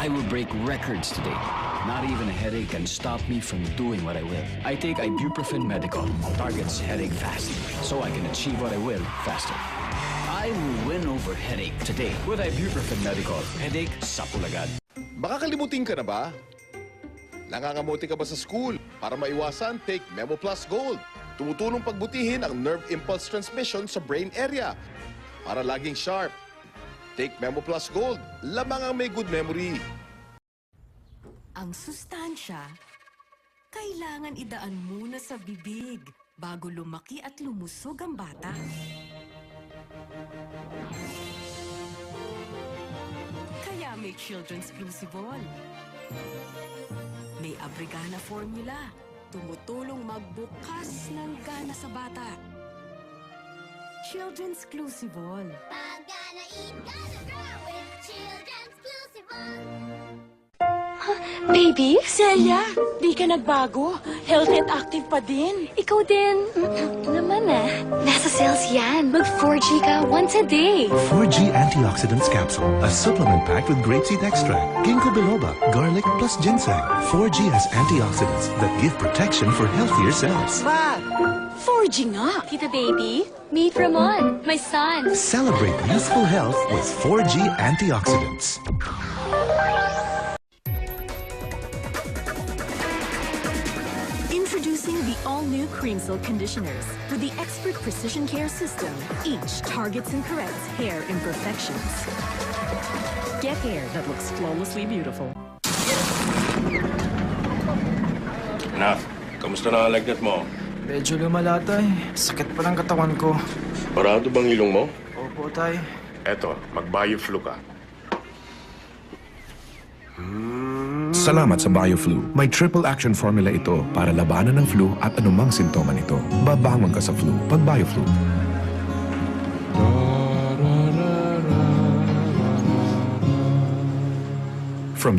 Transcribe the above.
I will break records today. Not even a headache can stop me from doing what I will. I take ibuprofen medical. Targets headache fast, so I can achieve what I will faster. I will win over headache today with ibuprofen medical. Headache, sapulagad. Baka kalimutin ka na ba? Nangangamote ka ba sa school? Para maiwasan, take Memo Plus Gold. Tumutulong pagbutihin ang nerve impulse transmission sa brain area. Para laging sharp. Take Memo Plus Gold. Lamang ang may good memory. Ang sustansya, kailangan idaan muna sa bibig bago lumaki at lumusog ang bata. Kaya may Children's Crucible. May Abrigana formula. Tumutulong magbukas ng gana sa bata. Children's Crucible. Gonna eat, gonna grow with Children's Crucible. Baby, Celia, di ka nagbago. Healthy at active pa din. Ikaw din. Naman Nasa sales yan. Mag 4G ka once a day. 4G Antioxidants Capsule, a supplement packed with grapeseed extract, ginkgo biloba, garlic plus ginseng. 4G has antioxidants that give protection for healthier cells. Ma, 4G nga. Tita baby, meet Ramon, my son. Celebrate youthful health with 4G Antioxidants. Introducing the all-new Cream Silk Conditioners. With the expert precision care system, each targets and corrects hair imperfections. Get hair that looks flawlessly beautiful. Anak, kamusta na ang lagnat mo? Medyo lumala, tay. Sakit pa ng katawan ko. Parado bang ilong mo? Opo, tay. Eto, mag-bioflu ka. Salamat sa BioFlu. May triple action formula ito para labanan ng flu at anumang simptoma nito. Babangon ka sa flu pag BioFlu. From